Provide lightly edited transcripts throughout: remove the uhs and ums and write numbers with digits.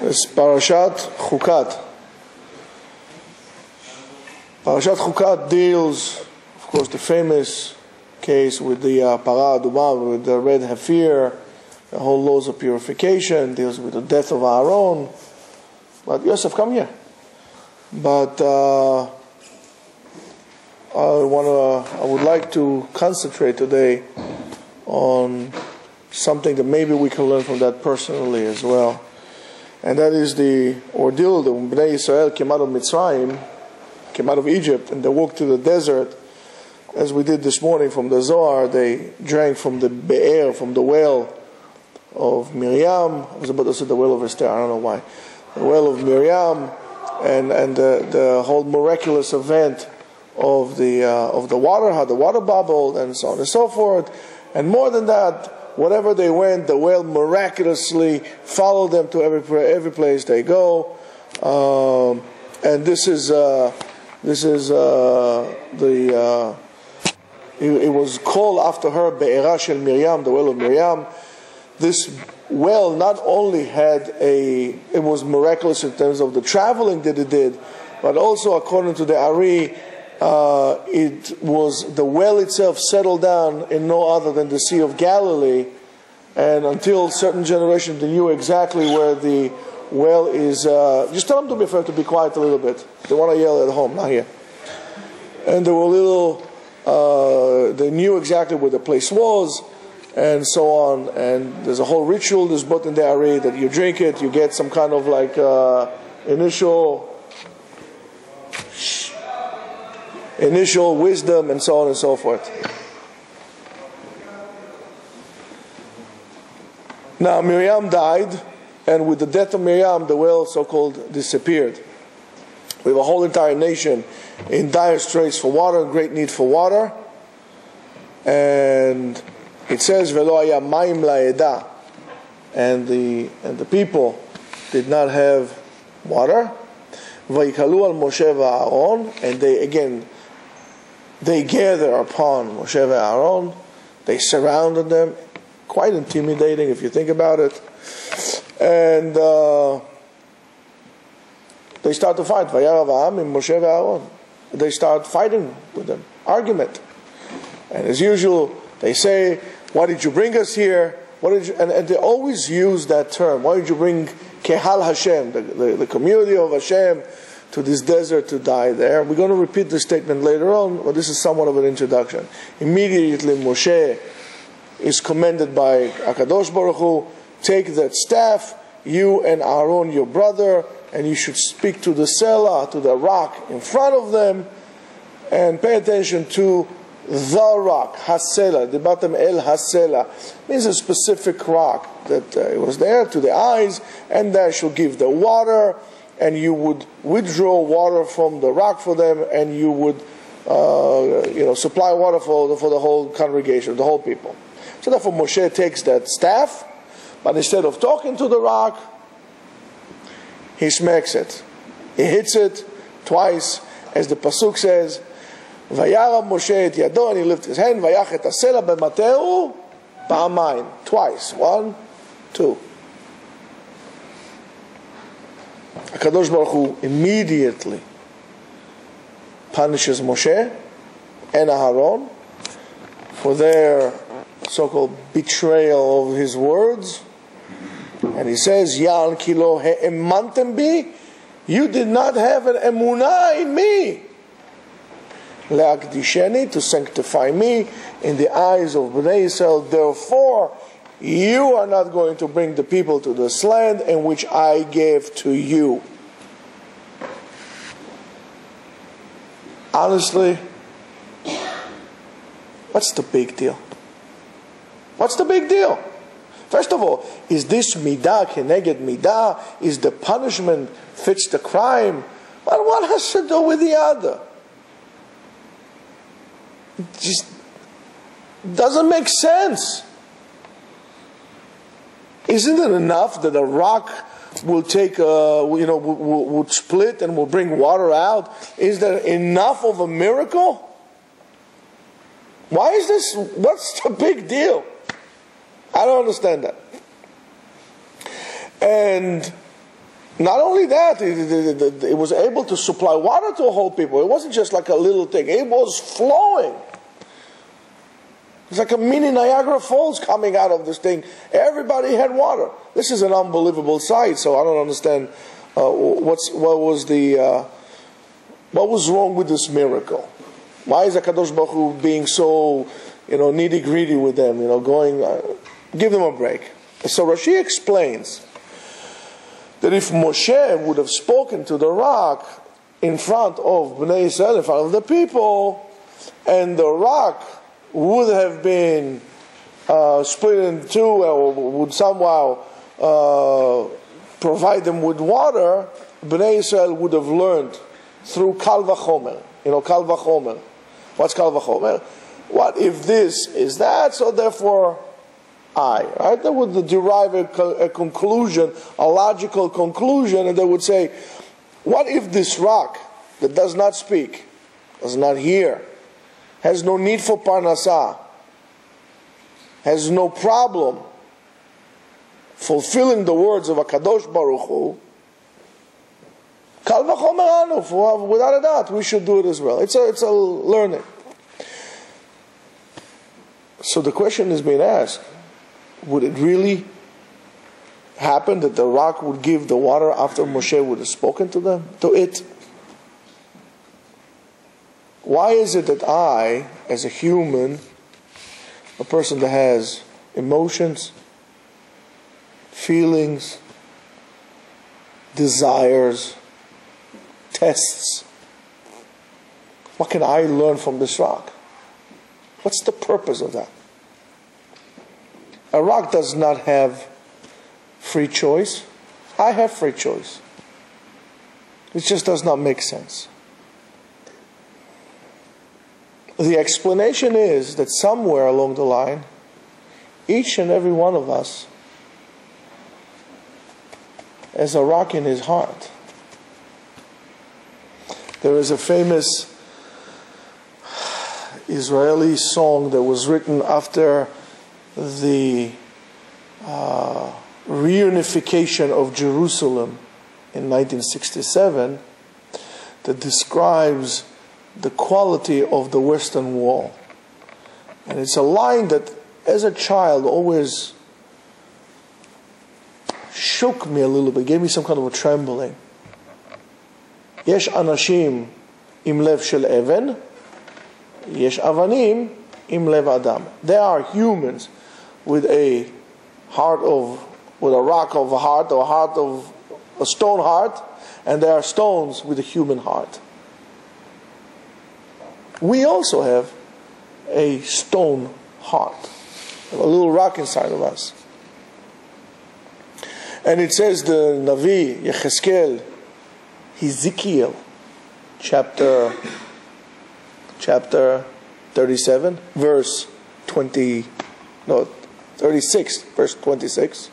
It's Parashat Chukat. Parashat Chukat deals, of course, the famous case with the Parah Adumah, with the red heifer, the whole laws of purification, deals with the death of Aaron. But Yosef, come here. But I would like to concentrate today on something that maybe we can learn from that personally as well. And that is the ordeal that when Bnei Yisrael came out of Mitzrayim, came out of Egypt, and they walked through the desert, as we did this morning from the Zohar. They drank from the be'er, from the well of Miriam. I was about to say the well of Esther, I don't know why. The well of Miriam, and the whole miraculous event of the water, how the water bubbled, and so on and so forth. And more than that, wherever they went, the well miraculously followed them to every place they go. And this is it was called after her Be'erah Shel Miriam, the well of Miriam. This well not only it was miraculous in terms of the traveling that it did, but also according to the Ari, it was the well itself settled down in no other than the Sea of Galilee, and until certain generations they knew exactly where the well is. Just tell them to be fair, to be quiet a little bit. They want to yell at home, not here. And they were they knew exactly where the place was, and so on. And there's a whole ritual that's brought in the Ari that you drink it, you get some kind of like initial wisdom, and so on and so forth. Now Miriam died, and with the death of Miriam, the well so-called disappeared. We have a whole entire nation in dire straits for water, great need for water. And it says, "Velo haya mayim la'eda," and the people did not have water. Vayikalu al Moshe va'Aaron, and they gather upon Moshe and Aaron. They surrounded them. Quite intimidating if you think about it. And they start to fight. Vayar Avraham and Moshe and Aaron. They start fighting with them. Argument. And as usual, they say, "Why did you bring us here? And they always use that term. Why did you bring Kehal Hashem, the community of Hashem, to this desert to die there?" We're going to repeat this statement later on, but this is somewhat of an introduction. Immediately Moshe is commanded by HaKadosh Baruch Hu, "Take that staff, you and Aaron your brother, and you should speak to the Selah, to the rock in front of them, and pay attention to the rock, Hasela, the bottom El Hasela, means a specific rock that it was there to the eyes, and that should give the water, and you would withdraw water from the rock for them, and you would supply water for the whole congregation, the whole people." So therefore Moshe takes that staff, but instead of talking to the rock, he smacks it. He hits it twice, as the pasuk says, "Vayara Moshe et yado," and he lifted his hand, "Vayach et hasela b'mateu pa'amayim," twice. 1, 2. HaKadosh Baruch Hu immediately punishes Moshe and Aaron for their so-called betrayal of his words. And he says, "Yan kilo he'emantem bi," you did not have an emunah in me. Le'akdisheni, to sanctify me in the eyes of Bnei Yisrael. Therefore, you are not going to bring the people to this land in which I gave to you. Honestly, what's the big deal? What's the big deal? First of all, is this midah keneged midah? Is the punishment fits the crime? But what has to do with the other? It just doesn't make sense. Isn't it enough that a rock will take, would split and will bring water out? Is there enough of a miracle? Why is this? What's the big deal? I don't understand that. And Not only that, it was able to supply water to a whole people. It wasn't just like a little thing. It was flowing. It's like a mini Niagara Falls coming out of this thing. Everybody had water. This is an unbelievable sight. So I don't understand what was wrong with this miracle. Why is HaKadosh Baruch Hu being so, nitty gritty with them? Give them a break. So Rashi explains that if Moshe would have spoken to the rock in front of Bnei Israel, in front of the people, and the rock would have been split in two, or would somehow provide them with water, Bnei Israel would have learned through Kal Vachomer. Kal Vachomer. What's Kal Vachomer? What if this is that, so therefore right? They would derive a conclusion, a logical conclusion, and they would say, what if this rock that does not speak, does not hear, has no need for parnasah, has no problem fulfilling the words of HaKadosh Baruch Hu, Kal v'chomer anu, without a doubt, we should do it as well. It's a learning. So the question is being asked, would it really happen that the rock would give the water after Moshe would have spoken to it? Why is it that I, as a human, a person that has emotions, feelings, desires, tests, what can I learn from this rock? What's the purpose of that? A rock does not have free choice. I have free choice. It just does not make sense. The explanation is that somewhere along the line, each and every one of us has a rock in his heart. There is a famous Israeli song that was written after the reunification of Jerusalem in 1967 that describes the quality of the Western Wall. And it's a line that, as a child, always shook me a little bit, gave me some kind of a trembling. Yesh anashim im lev shel even, yesh avanim im lev adam. There are humans with a rock of a heart, or a heart of a stone heart, and there are stones with a human heart. We also have a stone heart, a little rock inside of us. And it says the Navi, Yecheskel, Ezekiel, chapter 37, verse 36, verse 26.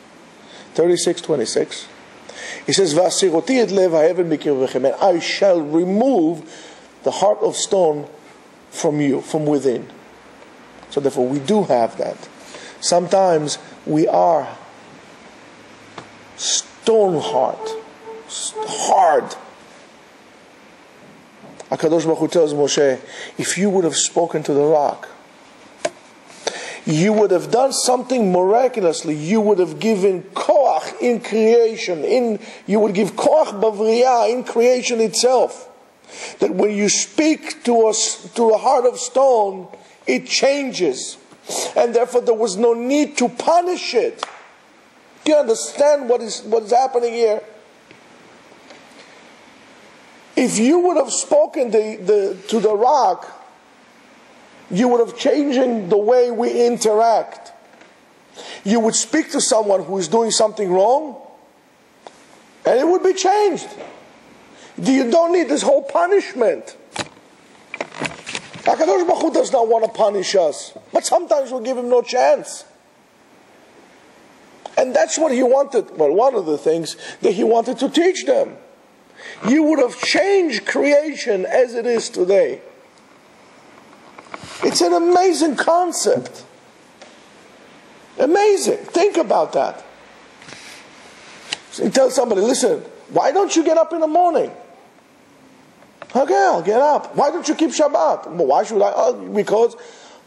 36, 26. He says, V'asiroti et lev ha'even mikirvechem, and I shall remove the heart of stone from you, from within. So therefore we do have that. Sometimes we are stone heart, hard. HaKadosh Baruch Hu tells Moshe, if you would have spoken to the rock, you would have done something miraculously. You would have given koach in creation. You would give koach bavriya in creation itself. That when you speak to a heart of stone, it changes. And therefore there was no need to punish it. Do you understand what is happening here? If you would have spoken to the rock, you would have changed the way we interact. You would speak to someone who is doing something wrong, and it would be changed. You don't need this whole punishment. HaKadosh Baruch Hu does not want to punish us, but sometimes we'll give him no chance. And that's what he wanted. Well, one of the things that he wanted to teach them. You would have changed creation as it is today. It's an amazing concept. Amazing. Think about that. So you tell somebody, listen, why don't you get up in the morning? Okay, I'll get up. Why don't you keep Shabbat? Well, why should I? Oh, because,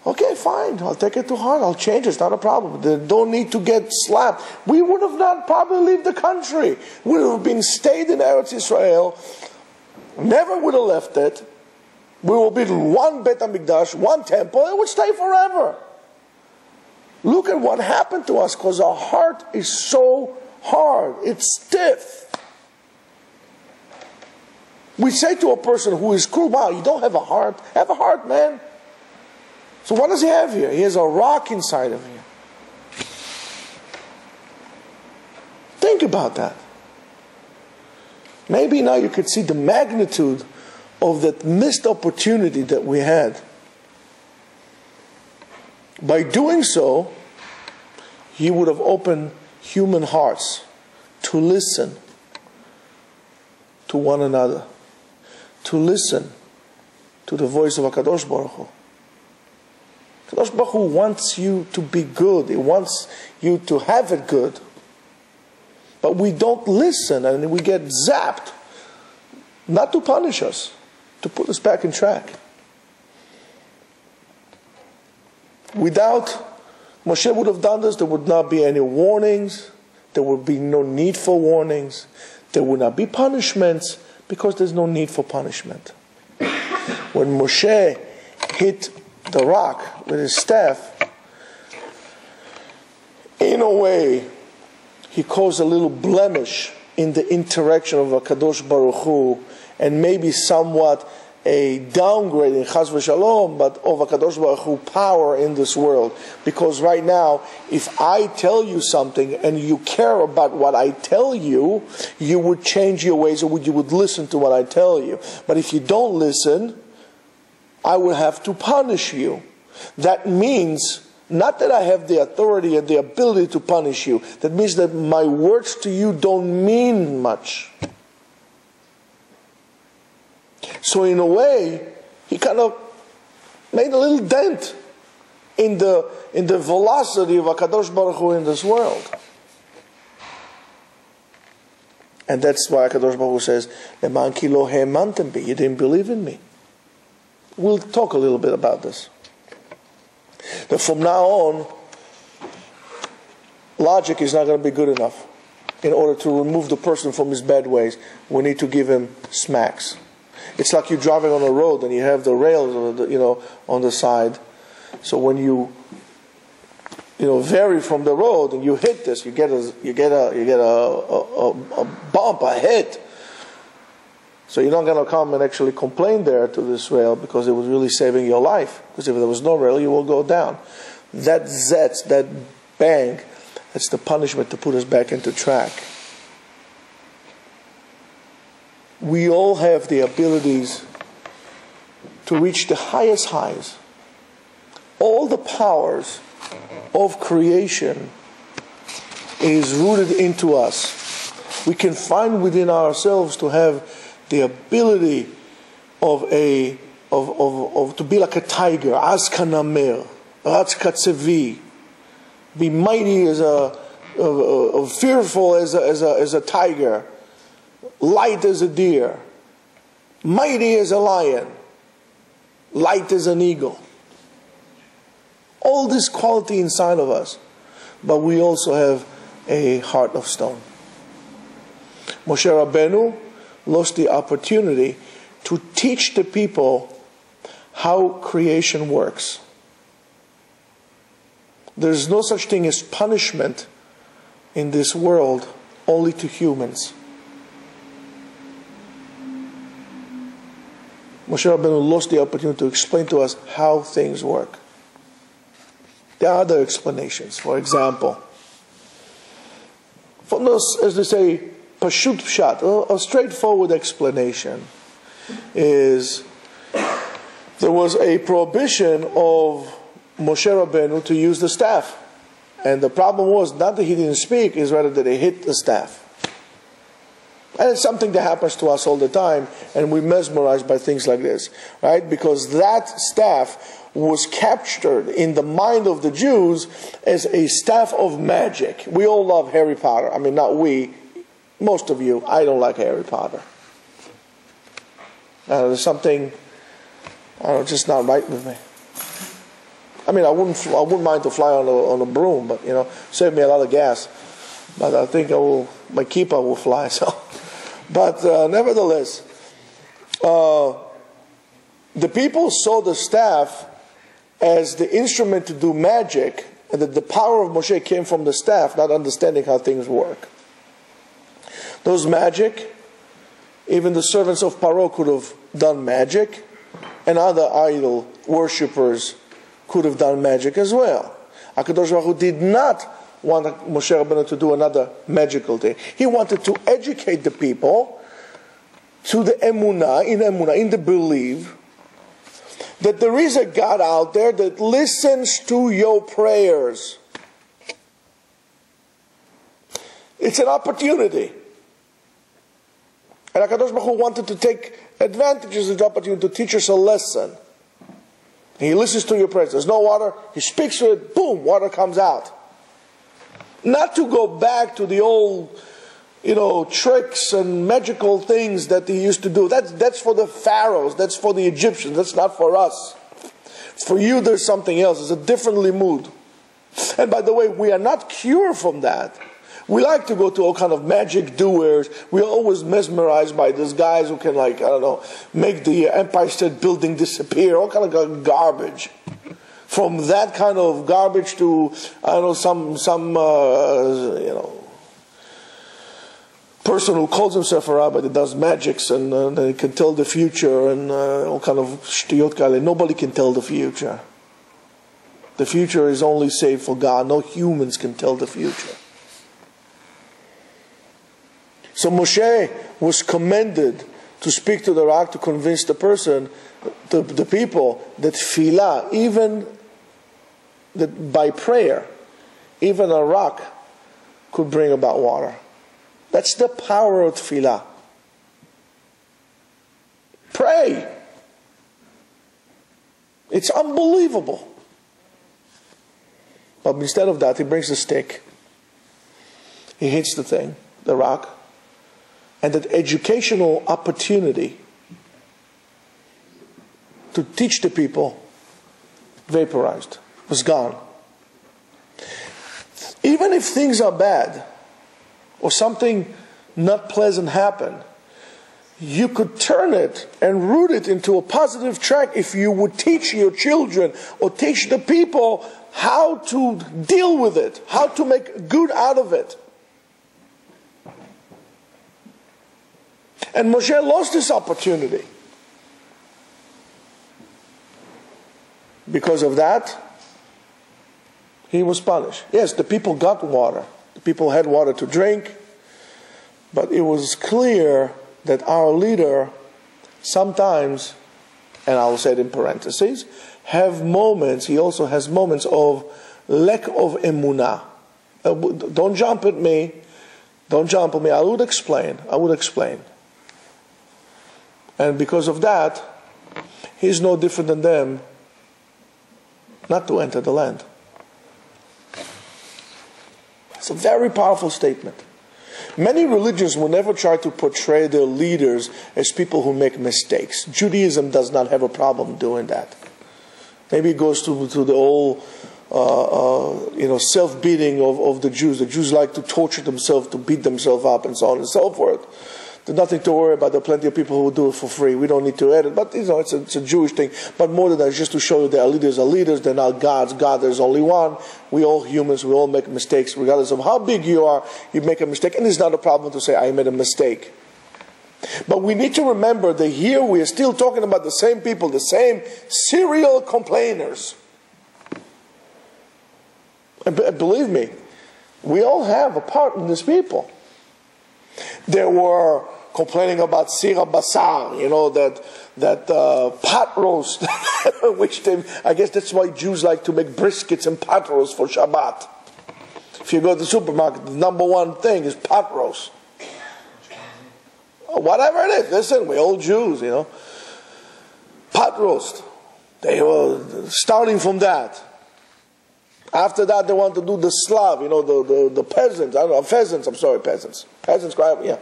okay, fine. I'll take it to heart. I'll change it. It's not a problem. They don't need to get slapped. We would have not probably left the country. We would have been stayed in Eretz Israel. Never would have left it. We will build one Bet HaMikdash, one temple. It would stay forever. Look at what happened to us because our heart is so hard. It's stiff. We say to a person who is cruel, wow, you don't have a heart. Have a heart, man. So what does he have here? He has a rock inside of him. Think about that. Maybe now you could see the magnitude of that missed opportunity that we had. By doing so, he would have opened human hearts to listen to one another, to listen to the voice of HaKadosh Baruch Hu. HaKadosh Baruch Hu wants you to be good. He wants you to have it good. But we don't listen and we get zapped. Not to punish us, to put us back in track. Without Moshe would have done this, there would not be any warnings. There would be no need for warnings. There would not be punishments because there's no need for punishment. When Moshe hit the rock with his staff, in a way, he caused a little blemish in the interaction of HaKadosh Baruch Hu, and maybe somewhat a downgrade in Chas v'Shalom, but of HaKadosh Baruch Hu power in this world. Because right now, if I tell you something and you care about what I tell you, you would change your ways or you would listen to what I tell you. But if you don't listen, I will have to punish you. That means not that I have the authority and the ability to punish you. That means that my words to you don't mean much. So in a way, he kind of made a little dent in the velocity of HaKadosh Baruch Hu in this world. And that's why HaKadosh Baruch Hu says, "Leman ki lo ha'amantem bi," you didn't believe in me. We'll talk a little bit about this. That from now on, logic is not going to be good enough. In order to remove the person from his bad ways, we need to give him smacks. It's like you're driving on a road and you have the rails, on the side. So when you vary from the road and you hit this, you get a bump, a hit. So you're not going to come and actually complain there to this rail because it was really saving your life. Because if there was no rail, you will go down. That zets, that bang, that's the punishment to put us back into track. We all have the abilities to reach the highest highs. All the powers of creation is rooted into us. We can find within ourselves to have the ability of to be like a tiger, az kanamer, ratz katzevi, be mighty as fearful as a tiger, light as a deer, mighty as a lion, light as an eagle. All this quality inside of us, but we also have a heart of stone. Moshe Rabbeinu lost the opportunity to teach the people how creation works. There's no such thing as punishment in this world, only to humans. Moshe Rabbeinu lost the opportunity to explain to us how things work. There are other explanations. For example, from those, as they say, pashut pshat, a straightforward explanation is there was a prohibition of Moshe Rabbeinu to use the staff. And the problem was not that he didn't speak, is rather that he hit the staff. And it's something that happens to us all the time, and we're mesmerized by things like this, right? Because that staff was captured in the mind of the Jews as a staff of magic. We all love Harry Potter. I mean, not we. most of you, I don't like Harry Potter. There's something, just not right with me. I mean, I wouldn't mind to fly on a broom, but save me a lot of gas. But I think my keeper will fly. So, but nevertheless, the people saw the staff as the instrument to do magic, and that the power of Moshe came from the staff, not understanding how things work. Those magic, even the servants of Paro could have done magic, and other idol worshippers could have done magic as well. HaKadosh Baruch Hu did not want Moshe Rabbeinu to do another magical thing. He wanted to educate the people to the emunah, in the belief that there is a God out there that listens to your prayers. It's an opportunity. And HaKadosh Baruch Hu wanted to take advantages of the opportunity to teach us a lesson. He listens to your prayers. There's no water. He speaks to it. Boom, water comes out. Not to go back to the old, tricks and magical things that he used to do. That's for the pharaohs. That's for the Egyptians. That's not for us. For you, there's something else. It's a different limud. And by the way, we are not cured from that. We like to go to all kind of magic doers. We're always mesmerized by these guys who can, make the Empire State Building disappear. All kind of garbage. From that kind of garbage to, some person who calls himself a rabbi that does magics and they can tell the future and all kind of shtiyot kale. Nobody can tell the future. The future is only saved for God. No humans can tell the future. So Moshe was commanded to speak to the rock to convince the person, the people, that tefillah, even that by prayer, even a rock could bring about water. That's the power of tefillah. Pray. It's unbelievable. But instead of that, he brings a stick. He hits the thing, the rock. And that educational opportunity to teach the people vaporized, was gone. Even if things are bad, or something not pleasant happened, you could turn it and root it into a positive track if you would teach your children or teach the people how to deal with it, how to make good out of it. And Moshe lost this opportunity. Because of that, he was punished. Yes, the people got water. The people had water to drink. But it was clear that our leader sometimes, and I'll say it in parentheses, he also has moments of lack of emunah. Don't jump at me. Don't jump at me. I would explain. And because of that, he's no different than them not to enter the land. It's a very powerful statement. Many religions will never try to portray their leaders as people who make mistakes. Judaism does not have a problem doing that. Maybe it goes to the old self-beating of the Jews. The Jews like to torture themselves, to beat themselves up, and so on and so forth. There's nothing to worry about. There are plenty of people who will do it for free. We don't need to edit. But, it's a Jewish thing. But more than that, just to show you that our leaders are leaders. They're not gods. God, there's only one. We all humans. We all make mistakes. Regardless of how big you are, you make a mistake. And it's not a problem to say, I made a mistake. But we need to remember that here we are still talking about the same people, the same serial complainers. And believe me, we all have a part in these people. There were complaining about sira basar, that pot roast, which I guess that's why Jews like to make briskets and pot roast for Shabbat. If you go to the supermarket, the number one thing is pot roast. Whatever it is, listen, we're all Jews, Pot roast. They were starting from that. After that, they want to do the Slav, the peasants. I don't know, pheasants. I'm sorry, peasants. Peasants, yeah.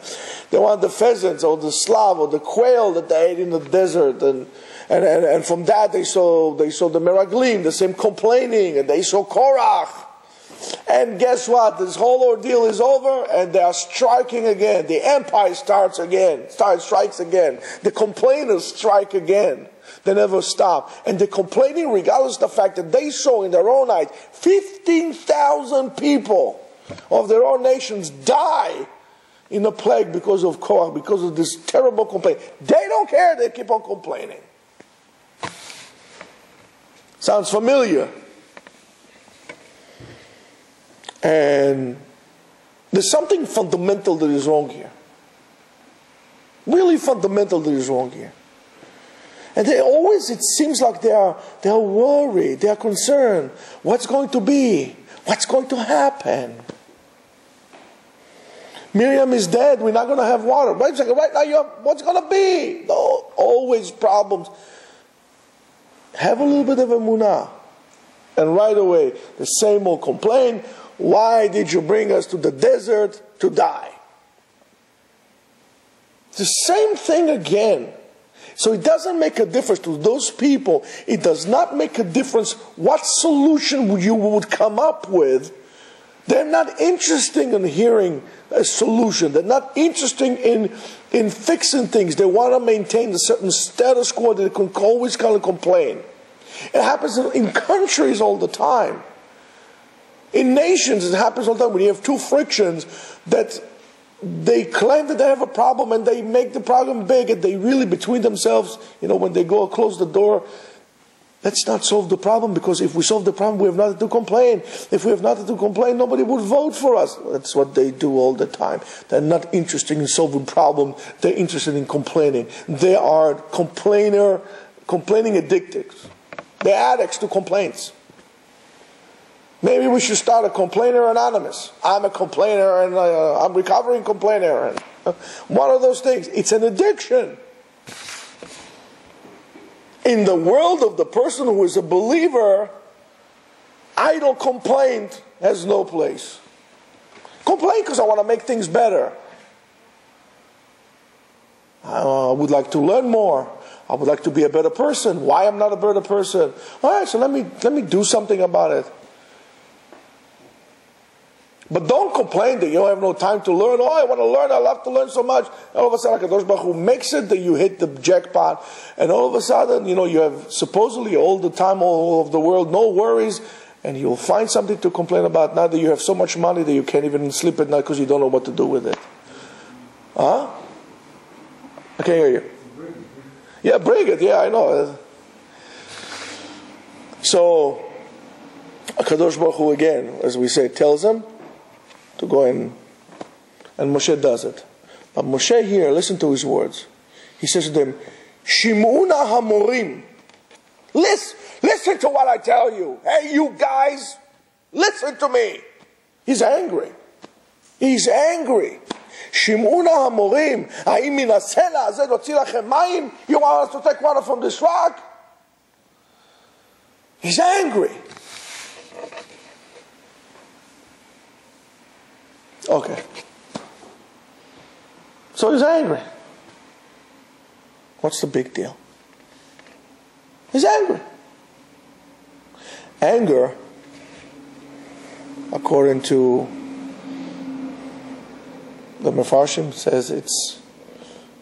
They want the pheasants or the Slav or the quail that they ate in the desert, and from that they saw the Meraglim, the same complaining, and they saw Korach. And guess what? This whole ordeal is over, and they are striking again. The empire strikes again. The complainers strike again. They never stop. And they're complaining regardless of the fact that they saw in their own eyes 15,000 people of their own nations die in a plague because of Korach, because of this terrible complaint. They don't care. They keep on complaining. Sounds familiar. And there's something fundamental that is wrong here. Really fundamental that is wrong here. And it seems like they are worried, they are concerned. What's going to be? What's going to happen? Miriam is dead, we're not going to have water. Wait a second, right now what's going to be? No, always problems. Have a little bit of emunah. And right away, the same old complaint. Why did you bring us to the desert to die? The same thing again. So it doesn't make a difference to those people. It does not make a difference what solution you would come up with. They're not interested in hearing a solution. They're not interested in fixing things. They want to maintain a certain status quo that they can always kind of complain. It happens in countries all the time. In nations, it happens all the time when you have two frictions that they claim that they have a problem and they make the problem big, and they really, between themselves, when they go close the door, let's not solve the problem, because if we solve the problem, we have nothing to complain. If we have nothing to complain, nobody would vote for us. That's what they do all the time. They're not interested in solving problems. They're interested in complaining. They are complaining addicted. They're addicts to complaints. Maybe we should start a Complainer Anonymous. I'm a complainer and I'm recovering complainer. One of those things. It's an addiction. In the world of the person who is a believer, idle complaint has no place. Complain because I want to make things better. I would like to learn more. I would like to be a better person. Why I'm not a better person? All right, so let me do something about it. But don't complain that you don't have no time to learn. Oh, I want to learn. I love to learn so much. All of a sudden, Kadosh Baruch Hu makes it that you hit the jackpot. And all of a sudden, you have supposedly all the time, all of the world, no worries. And you'll find something to complain about. Now that you have so much money that you can't even sleep at night because you don't know what to do with it. Huh? I can't hear you. Yeah, bring it. Yeah, I know. So, Kadosh Baruch Hu again, as we say, tells them to go in, and Moshe does it. But Moshe here, listen to his words. He says to them, Shimuna Hamorim. Listen to what I tell you. Hey, you guys, listen to me. He's angry. He's angry. Shimuna Hamorim. Ha'im min hasela hazeh notzi lachem mayim. You want us to take water from this rock? He's angry. Okay. So he's angry. What's the big deal? He's angry. Anger, according to the Mefarshim, says it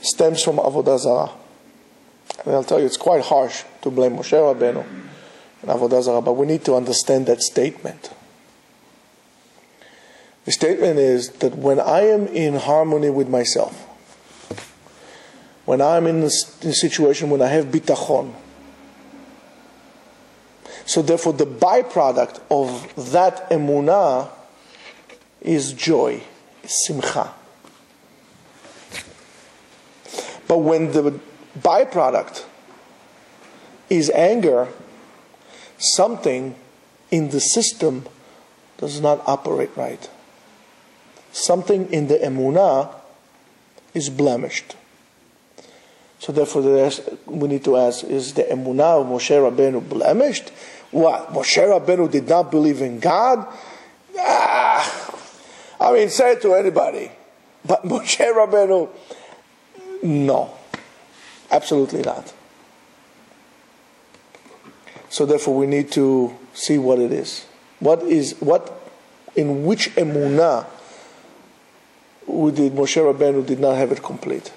stems from Avodah Zarah. And I'll tell you, it's quite harsh to blame Moshe Rabbeinu and Avodah Zarah, but we need to understand that statement. The statement is that when I am in harmony with myself, when I'm in a situation when I have bitachon, so therefore the byproduct of that emunah is joy, is simcha. But when the byproduct is anger, something in the system does not operate right. Something in the emunah is blemished. So therefore we need to ask, is the emunah of Moshe Rabbeinu blemished? What? Moshe Rabbeinu did not believe in God? I mean, say it to anybody. But Moshe Rabbeinu, no. Absolutely not. So therefore we need to see what it is. In which emunah Moshe Rabbeinu did not have it complete.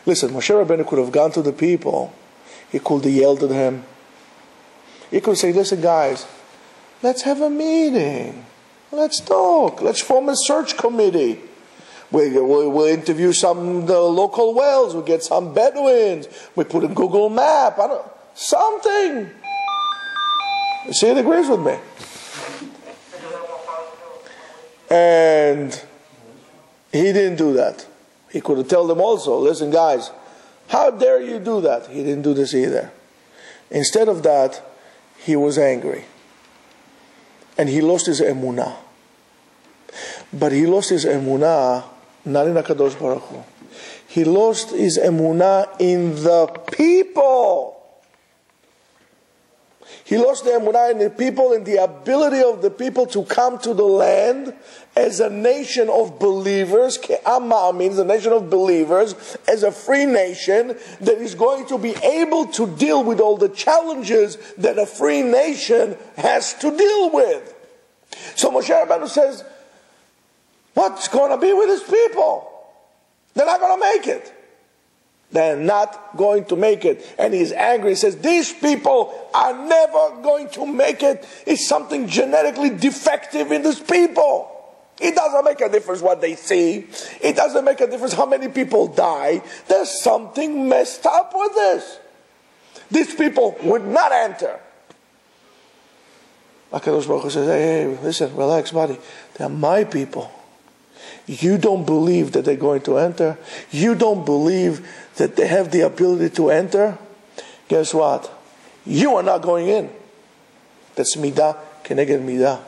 Listen, Moshe Rabbeinu could have gone to the people. He could have yelled at them. He could say, listen guys, let's have a meeting. Let's talk. Let's form a search committee. We'll interview some the local whales. We'll get some Bedouins. We put a Google map. Something. You see, it agrees with me. And he didn't do that. He could have told them also, listen guys, how dare you do that? He didn't do this either. Instead of that, he was angry. And he lost his emunah. But he lost his emunah not in HaKadosh Baruch Hu. He lost his emunah in the people. He lost the emunah in the people, in the ability of the people to come to the land as a nation of believers, Ke'am Ma'amin, a nation of believers, as a free nation that is going to be able to deal with all the challenges that a free nation has to deal with. So Moshe Rabbeinu says, what's going to be with his people? They're not going to make it. They're not going to make it. And he's angry. He says, these people are never going to make it. It's something genetically defective in these people. It doesn't make a difference what they see. It doesn't make a difference how many people die. There's something messed up with this. These people would not enter. HaKadosh Baruch Hu says, hey, listen, relax, buddy. They're my people. You don't believe that they're going to enter? You don't believe that they have the ability to enter? Guess what? You are not going in. That's midah keneged midah.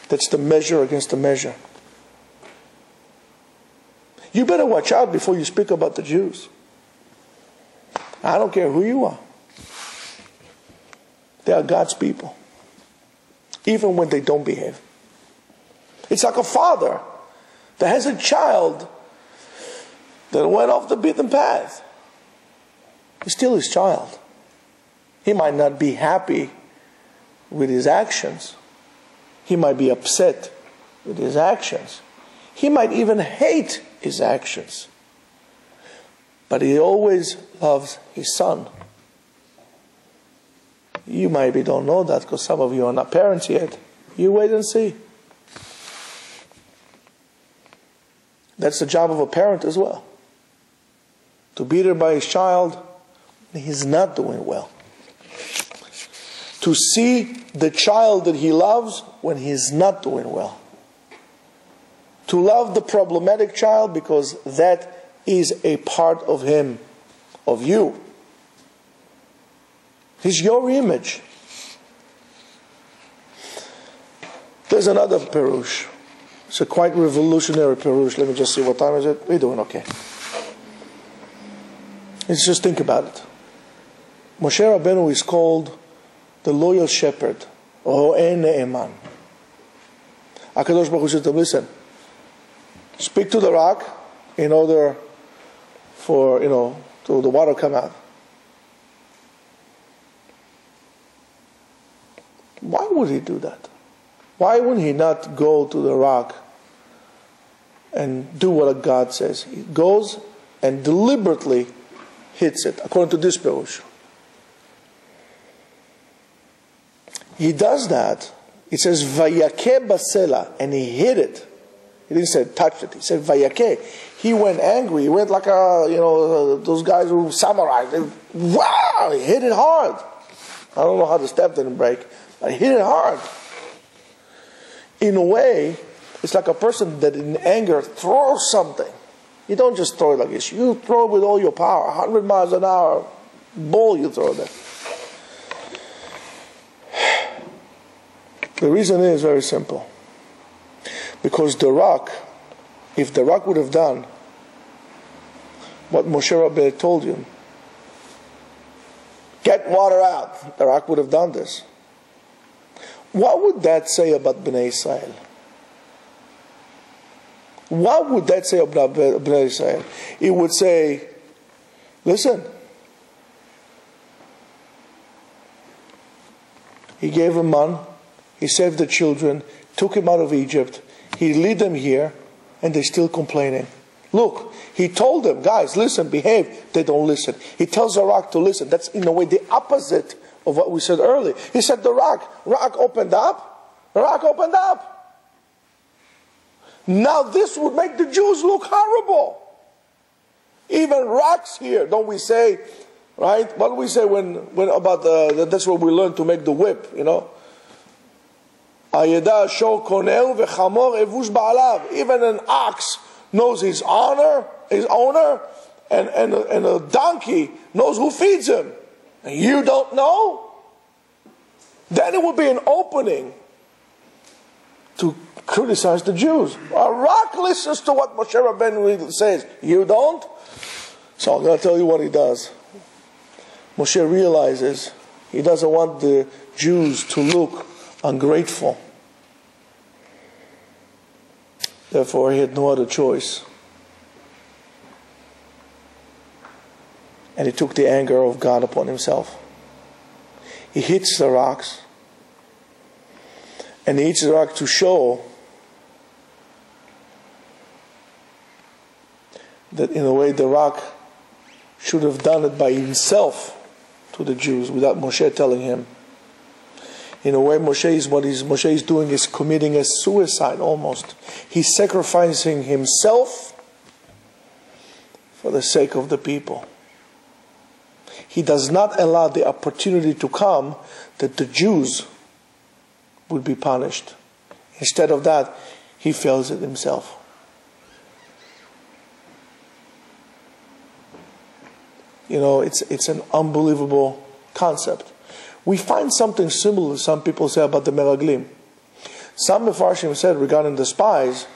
That's the measure against the measure. You better watch out before you speak about the Jews. I don't care who you are. They are God's people. Even when they don't behave. It's like a father that has a child that went off the beaten path. He's still his child. He might not be happy with his actions. He might be upset with his actions. He might even hate his actions. But he always loves his son. You maybe don't know that because some of you are not parents yet. You wait and see. That's the job of a parent as well. To be there by his child when he's not doing well. To see the child that he loves when he's not doing well. To love the problematic child because that is a part of him, of you. He's your image. There's another perush. It's a quite revolutionary perush. Let me just see, what time is it? We're doing okay. Let's just think about it. Moshe Rabbeinu is called the loyal shepherd, Ro'eh Ne'eman. HaKadosh Baruch Hu says to him, listen, speak to the rock in order for, to the water come out. Why would he do that? Why wouldn't he not go to the rock and do what God says? He goes and deliberately hits it, according to this perush. He does that. It says, Vayakeh basela, and he hit it. He didn't say touched it. He said, Vayakeh. He went angry. He went like those guys who samurai. Wow! He hit it hard. I don't know how the step didn't break. I hit it hard. In a way, it's like a person that in anger throws something. You don't just throw it like this. You throw it with all your power. 100 miles an hour ball you throw there. The reason is very simple. Because the rock, if the rock would have done what Moshe Rabbi told you. Get water out. The rock would have done this. What would that say about Bnei Israel? What would that say about Bnei Israel? It would say, listen, he gave him man, he saved the children, took him out of Egypt, he led them here, and they're still complaining. Look, he told them, guys, listen, behave. They don't listen. He tells the rock to listen. That's in a way the opposite of what we said earlier. He said the rock opened up. The rock opened up. Now this would make the Jews look horrible. Even rocks here, don't we say, right? What do we say when about that's what we learn to make the whip, you know? Even an ox knows his owner, and a donkey knows who feeds him. And you don't know? Then it would be an opening to criticize the Jews. A rock listens to what Moshe Rabbeinu says. You don't? So I'm going to tell you what he does. Moshe realizes he doesn't want the Jews to look ungrateful. Therefore, he had no other choice. And he took the anger of God upon himself. He hits the rocks. And he hits the rock to show that in a way the rock should have done it by himself to the Jews without Moshe telling him. In a way, Moshe is doing is committing a suicide almost. He's sacrificing himself for the sake of the people. He does not allow the opportunity to come that the Jews would be punished. Instead of that, he fails it himself. You know, it's an unbelievable concept. We find something similar, some people say, about the Meraglim. Some Mefarshim said regarding the spies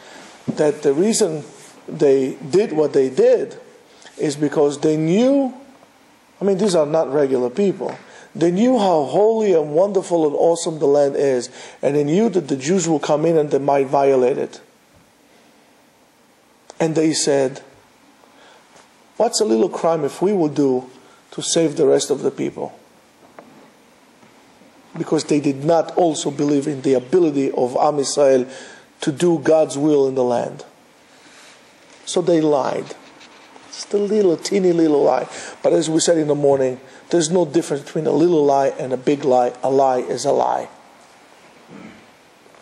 that the reason they did what they did is because they knew, I mean, these are not regular people. They knew how holy and wonderful and awesome the land is, and they knew that the Jews will come in and they might violate it. And they said, what's a little crime if we will do to save the rest of the people? Because they did not also believe in the ability of Am Yisrael to do God's will in the land. So they lied. Just a teeny little lie. But as we said in the morning, there's no difference between a little lie and a big lie. A lie is a lie.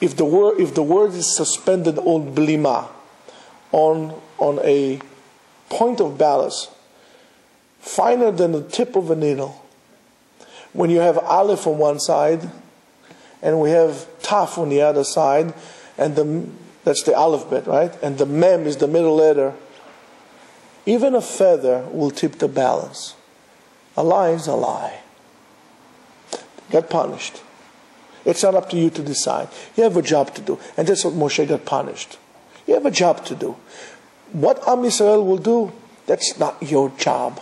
If the word is suspended on blima, on a point of balance, finer than the tip of a needle, when you have Aleph on one side, and we have Taf on the other side, and that's the Aleph bit, right? And the Mem is the middle letter. Even a feather will tip the balance. A lie is a lie. Get punished. It's not up to you to decide. You have a job to do. And that's what Moshe got punished. You have a job to do. What Am Yisrael will do, that's not your job.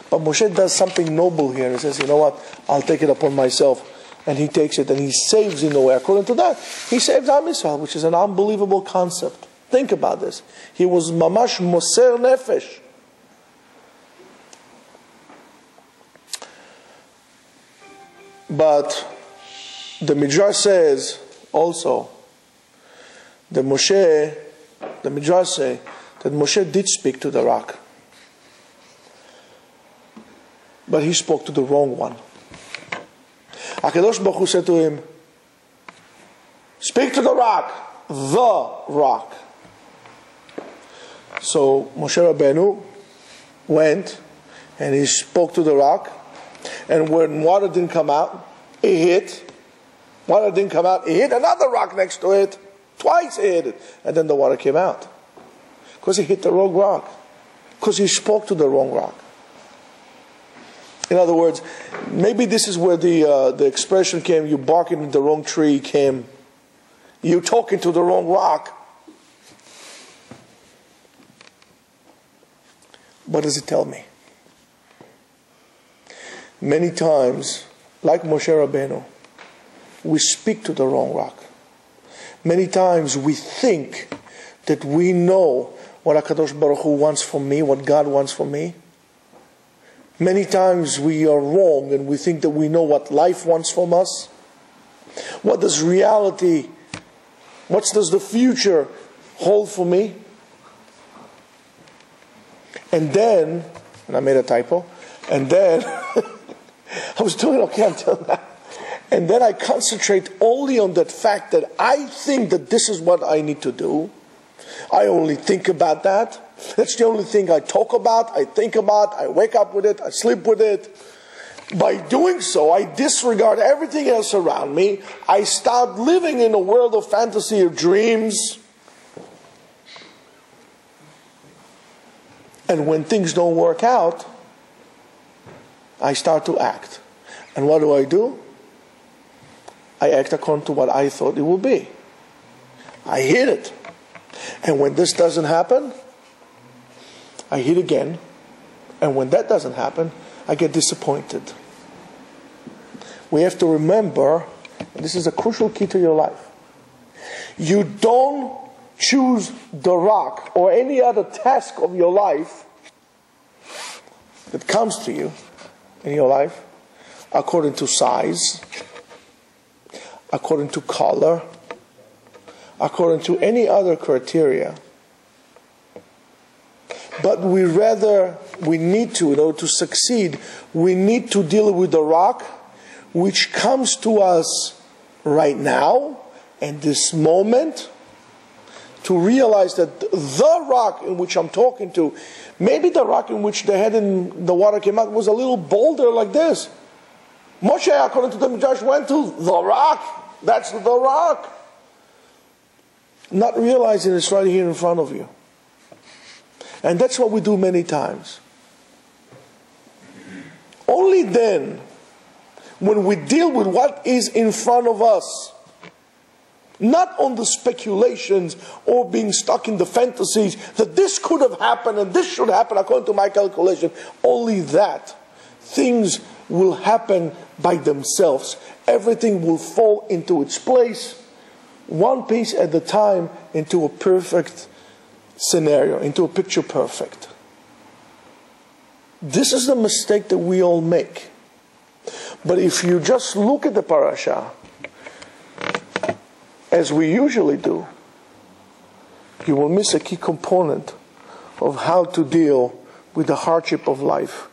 But Moshe does something noble here. He says, you know what, I'll take it upon myself. And he takes it and he saves in a way. According to that, he saves Am Yisrael, which is an unbelievable concept. Think about this. He was mamash moser nefesh. But the Midrash says also that the Midrash say that Moshe did speak to the rock. But he spoke to the wrong one. HaKadosh Baruch Hu said to him, speak to the rock, the rock. So Moshe Rabbeinu went and he spoke to the rock, and when water didn't come out, he hit. Water didn't come out, he hit another rock next to it. Twice he hit it, and then the water came out. Because he hit the wrong rock. Because he spoke to the wrong rock. In other words, maybe this is where the expression came, you barking in the wrong tree came. You talking to the wrong rock. What does it tell me? Many times, like Moshe Rabbeinu, we speak to the wrong rock. Many times we think that we know what HaKadosh Baruch Hu wants from me, what God wants from me. Many times we are wrong and we think that we know what life wants from us. What does reality, what does the future hold for me? And then, and I made a typo, and then, I was doing okay until now. And then I concentrate only on that fact that I think that this is what I need to do. I only think about that. That's the only thing I talk about, I think about, I wake up with it, I sleep with it. By doing so, I disregard everything else around me. I start living in a world of fantasy, of dreams. And when things don't work out, I start to act. And what do? I act according to what I thought it would be. I hit it. And when this doesn't happen, I hit again. And when that doesn't happen, I get disappointed. We have to remember, and this is a crucial key to your life, you don't choose the rock or any other task of your life that comes to you in your life according to size, according to color, according to any other criteria. But we need to, in order to succeed, we need to deal with the rock which comes to us right now, and this moment, to realize that the rock in which I'm talking to, maybe the rock in which the head in the water came out was a little boulder like this. Moshe, according to the Midrash, went to the rock. That's the rock. Not realizing it's right here in front of you. And that's what we do many times. Only then, when we deal with what is in front of us, not on the speculations or being stuck in the fantasies that this could have happened and this should happen according to my calculation, only that, things will happen by themselves. Everything will fall into its place, one piece at a time, into a perfect scenario, into a picture perfect. This is the mistake that we all make. But if you just look at the parasha, as we usually do, you will miss a key component of how to deal with the hardship of life,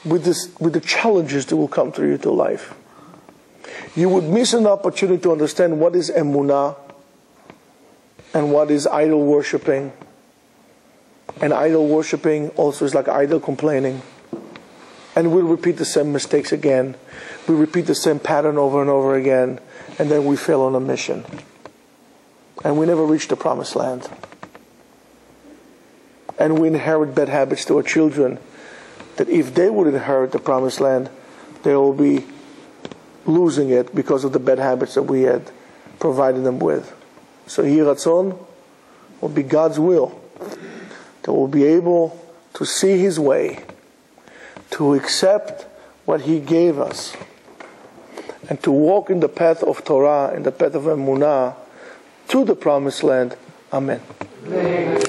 with the challenges that will come through you to life. You would miss an opportunity to understand what is emunah and what is idol worshipping. And idol worshipping also is like idol complaining. And we repeat the same mistakes again. We repeat the same pattern over and over again. And then we fail on a mission. And we never reach the promised land. And we inherit bad habits to our children, that if they would inherit the promised land, they will be losing it because of the bad habits that we had provided them with. So Yeh Ratzon will be God's will, that we'll be able to see His way, to accept what He gave us, and to walk in the path of Torah, in the path of Emunah, to the promised land. Amen. Amen.